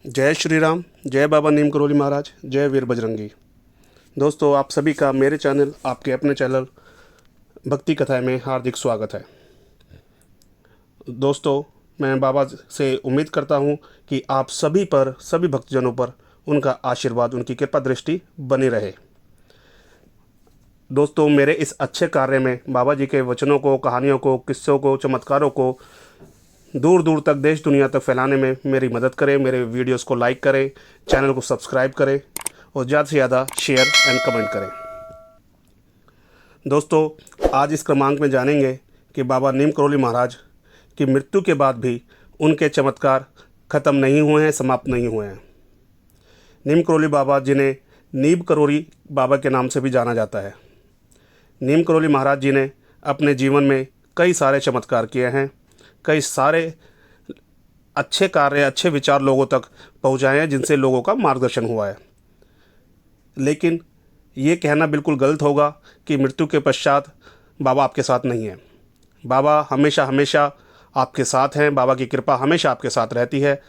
जय श्री राम। जय बाबा नीम करोली महाराज। जय वीर बजरंगी। दोस्तों, आप सभी का मेरे चैनल, आपके अपने चैनल भक्ति कथाएं में हार्दिक स्वागत है। दोस्तों, मैं बाबा से उम्मीद करता हूं कि आप सभी पर, सभी भक्तजनों पर उनका आशीर्वाद, उनकी कृपा दृष्टि बनी रहे। दोस्तों, मेरे इस अच्छे कार्य में बाबा जी के वचनों को, कहानियों को, किस्सों को, चमत्कारों को दूर दूर तक, देश दुनिया तक फैलाने में मेरी मदद करें। मेरे वीडियोस को लाइक करें, चैनल को सब्सक्राइब करें और ज़्यादा से ज़्यादा शेयर एंड कमेंट करें। दोस्तों, आज इस क्रमांक में जानेंगे कि बाबा नीम करोली महाराज की मृत्यु के बाद भी उनके चमत्कार ख़त्म नहीं हुए हैं, समाप्त नहीं हुए हैं। नीम करोली बाबा, जिन्हें नीम करोली बाबा के नाम से भी जाना जाता है, नीम करोली महाराज जी ने अपने जीवन में कई सारे चमत्कार किए हैं, कई सारे अच्छे कार्य, अच्छे विचार लोगों तक पहुंचाए हैं, जिनसे लोगों का मार्गदर्शन हुआ है। लेकिन ये कहना बिल्कुल गलत होगा कि मृत्यु के पश्चात बाबा आपके साथ नहीं है। बाबा हमेशा हमेशा आपके साथ हैं। बाबा की कृपा हमेशा आपके साथ रहती है।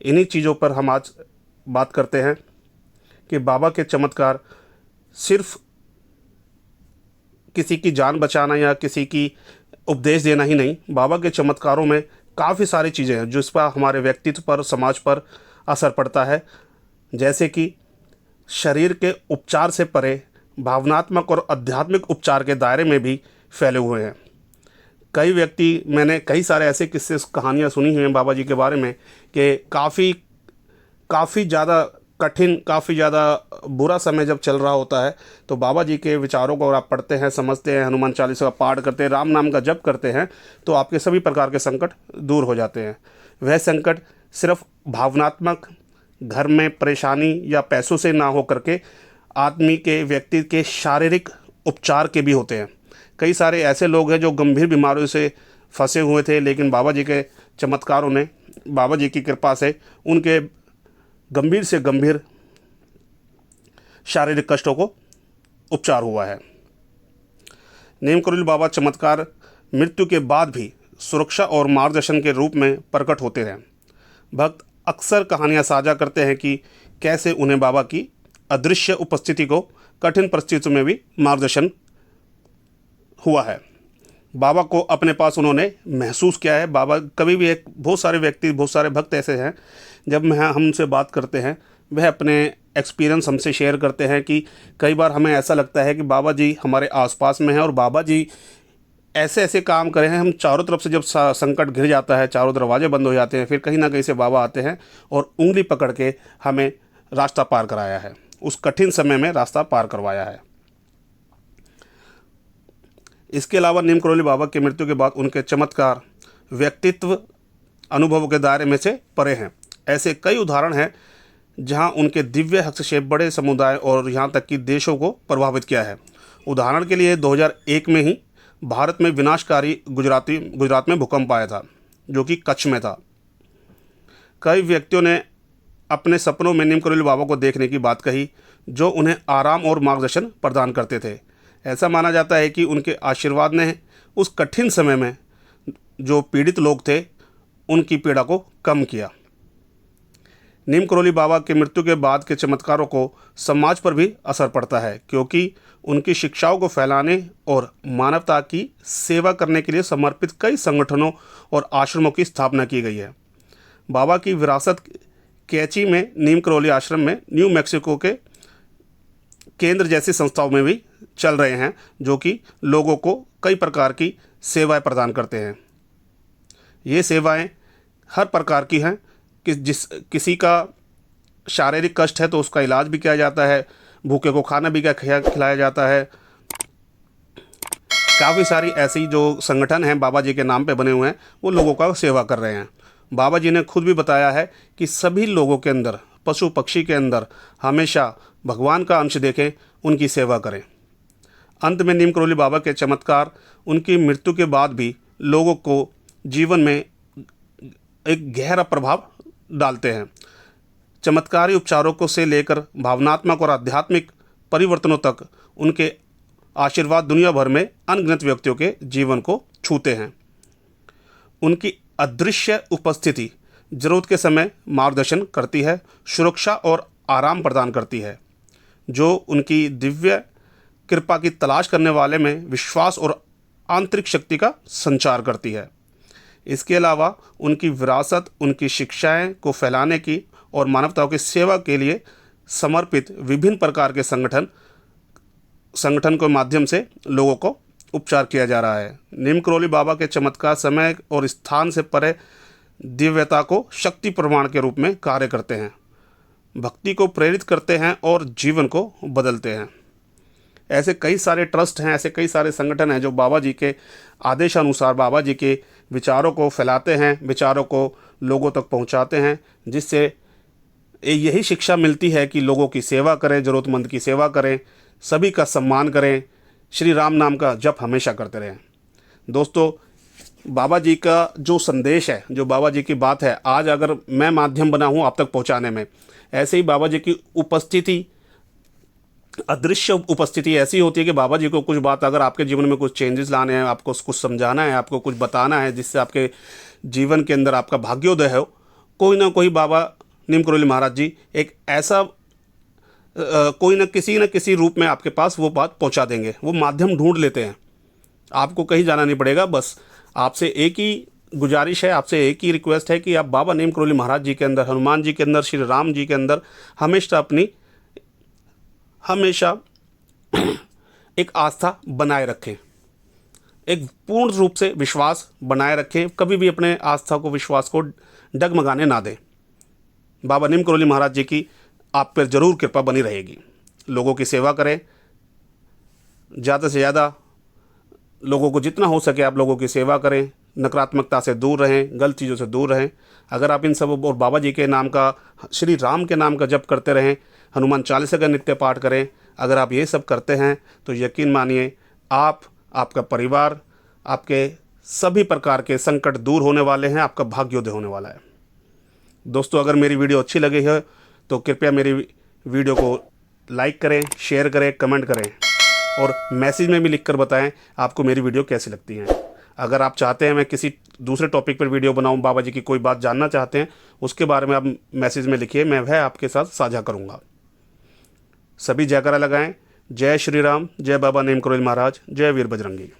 इन्हीं चीज़ों पर हम आज बात करते हैं कि बाबा के चमत्कार सिर्फ किसी की जान बचाना या किसी की उपदेश देना ही नहीं। बाबा के चमत्कारों में काफ़ी सारी चीज़ें हैं जिस पर हमारे व्यक्तित्व पर, समाज पर असर पड़ता है। जैसे कि शरीर के उपचार से परे भावनात्मक और आध्यात्मिक उपचार के दायरे में भी फैले हुए हैं। कई व्यक्ति, मैंने कई सारे ऐसे किस्से, कहानियाँ सुनी हुई हैं बाबा जी के बारे में कि काफ़ी ज़्यादा कठिन, काफ़ी ज़्यादा बुरा समय जब चल रहा होता है तो बाबा जी के विचारों को अगर आप पढ़ते हैं, समझते हैं, हनुमान चालीसा का पाठ करते हैं, राम नाम का जप करते हैं, तो आपके सभी प्रकार के संकट दूर हो जाते हैं। वह संकट सिर्फ भावनात्मक, घर में परेशानी या पैसों से ना हो करके आदमी के, व्यक्ति के शारीरिक उपचार के भी होते हैं। कई सारे ऐसे लोग हैं जो गंभीर बीमारियों से फंसे हुए थे, लेकिन बाबा जी के चमत्कारों ने, बाबा जी की कृपा से उनके गंभीर से गंभीर शारीरिक कष्टों को उपचार हुआ है। नीम करोली बाबा चमत्कार मृत्यु के बाद भी सुरक्षा और मार्गदर्शन के रूप में प्रकट होते हैं। भक्त अक्सर कहानियां साझा करते हैं कि कैसे उन्हें बाबा की अदृश्य उपस्थिति को कठिन परिस्थितियों में भी मार्गदर्शन हुआ है। बाबा को अपने पास उन्होंने महसूस किया है। बाबा कभी भी, बहुत सारे व्यक्ति, बहुत सारे भक्त ऐसे हैं, जब हम उनसे बात करते हैं, वह अपने एक्सपीरियंस हमसे शेयर करते हैं कि कई बार हमें ऐसा लगता है कि बाबा जी हमारे आसपास में हैं और बाबा जी ऐसे ऐसे काम करे हैं। हम चारों तरफ से जब संकट घिर जाता है, चारों दरवाजे बंद हो जाते हैं, फिर कहीं ना कहीं से बाबा आते हैं और उंगली पकड़ के हमें रास्ता पार कराया है, उस कठिन समय में रास्ता पार करवाया है। इसके अलावा नीम करोली बाबा की मृत्यु के बाद उनके चमत्कार व्यक्तित्व अनुभव के दायरे में से परे हैं। ऐसे कई उदाहरण हैं जहां उनके दिव्य हस्तक्षेप बड़े समुदाय और यहां तक कि देशों को प्रभावित किया है। उदाहरण के लिए 2001 में ही भारत में विनाशकारी गुजरात में भूकंप आया था, जो कि कच्छ में था। कई व्यक्तियों ने अपने सपनों में नीम करोली बाबा को देखने की बात कही, जो उन्हें आराम और मार्गदर्शन प्रदान करते थे। ऐसा माना जाता है कि उनके आशीर्वाद ने उस कठिन समय में जो पीड़ित लोग थे, उनकी पीड़ा को कम किया। नीम करोली बाबा की मृत्यु के बाद के चमत्कारों को समाज पर भी असर पड़ता है, क्योंकि उनकी शिक्षाओं को फैलाने और मानवता की सेवा करने के लिए समर्पित कई संगठनों और आश्रमों की स्थापना की गई है। बाबा की विरासत कैची में नीम करोली आश्रम में न्यू मैक्सिको के केंद्र जैसी संस्थाओं में भी चल रहे हैं, जो कि लोगों को कई प्रकार की सेवाएं प्रदान करते हैं। ये सेवाएं हर प्रकार की हैं कि किसी का शारीरिक कष्ट है तो उसका इलाज भी किया जाता है, भूखे को खाना भी खिलाया जाता है। काफ़ी सारी ऐसी जो संगठन हैं बाबा जी के नाम पे बने हुए हैं, वो लोगों का सेवा कर रहे हैं। बाबा जी ने खुद भी बताया है कि सभी लोगों के अंदर, पशु पक्षी के अंदर हमेशा भगवान का अंश देखें, उनकी सेवा करें। अंत में नीम करोली बाबा के चमत्कार उनकी मृत्यु के बाद भी लोगों को जीवन में एक गहरा प्रभाव डालते हैं। चमत्कारी उपचारों को से लेकर भावनात्मक और आध्यात्मिक परिवर्तनों तक उनके आशीर्वाद दुनिया भर में अनगिनत व्यक्तियों के जीवन को छूते हैं। उनकी अदृश्य उपस्थिति ज़रूरत के समय मार्गदर्शन करती है, सुरक्षा और आराम प्रदान करती है, जो उनकी दिव्य कृपा की तलाश करने वाले में विश्वास और आंतरिक शक्ति का संचार करती है। इसके अलावा उनकी विरासत उनकी शिक्षाएं को फैलाने की और मानवता की सेवा के लिए समर्पित विभिन्न प्रकार के संगठन के माध्यम से लोगों को उपचार किया जा रहा है। नीम करोली बाबा के चमत्कार समय और स्थान से परे दिव्यता को शक्ति प्रमाण के रूप में कार्य करते हैं, भक्ति को प्रेरित करते हैं और जीवन को बदलते हैं। ऐसे कई सारे ट्रस्ट हैं, ऐसे कई सारे संगठन हैं जो बाबा जी के आदेशानुसार बाबा जी के विचारों को फैलाते हैं, विचारों को लोगों तक पहुंचाते हैं, जिससे यही शिक्षा मिलती है कि लोगों की सेवा करें, ज़रूरतमंद की सेवा करें, सभी का सम्मान करें, श्री राम नाम का जप हमेशा करते रहें। दोस्तों, बाबा जी का जो संदेश है, जो बाबा जी की बात है, आज अगर मैं माध्यम बना हूँ आप तक पहुँचाने में, ऐसे ही बाबा जी की उपस्थिति, अदृश्य उपस्थिति ऐसी होती है कि बाबा जी को कुछ बात अगर आपके जीवन में कुछ चेंजेस लाने हैं, आपको कुछ समझाना है, आपको कुछ बताना है, जिससे आपके जीवन के अंदर आपका भाग्योदय हो, कोई ना कोई बाबा नीम करोली महाराज जी एक ऐसा कोई न किसी रूप में आपके पास वो बात पहुंचा देंगे। वो माध्यम ढूंढ लेते हैं, आपको कहीं जाना नहीं पड़ेगा। बस आपसे एक ही गुजारिश है, आपसे एक ही रिक्वेस्ट है कि आप बाबा नीम करोली महाराज जी के अंदर, हनुमान जी के अंदर, श्री राम जी के अंदर हमेशा एक आस्था बनाए रखें, एक पूर्ण रूप से विश्वास बनाए रखें, कभी भी अपने आस्था को, विश्वास को डगमगाने ना दें। बाबा नीम करोली महाराज जी की आप पर जरूर कृपा बनी रहेगी। लोगों की सेवा करें, ज़्यादा से ज़्यादा लोगों को जितना हो सके आप लोगों की सेवा करें, नकारात्मकता से दूर रहें, गलत चीज़ों से दूर रहें। अगर आप इन सब और बाबा जी के नाम का, श्री राम के नाम का जप करते रहें, हनुमान चालीसा का नित्य पाठ करें, अगर आप ये सब करते हैं तो यकीन मानिए आप, आपका परिवार, आपके सभी प्रकार के संकट दूर होने वाले हैं, आपका भाग्योदय होने वाला है। दोस्तों, अगर मेरी वीडियो अच्छी लगी है तो कृपया मेरी वीडियो को लाइक करें, शेयर करें, कमेंट करें और मैसेज में भी लिखकर बताएं आपको मेरी वीडियो कैसी लगती है। अगर आप चाहते हैं मैं किसी दूसरे टॉपिक पर वीडियो बनाऊं, बाबा जी की कोई बात जानना चाहते हैं, उसके बारे में आप मैसेज में लिखिए, मैं वह आपके साथ साझा करूंगा। सभी जयकारा लगाएं। जय श्री राम, जय बाबा नीम करोली महाराज, जय वीर बजरंगी।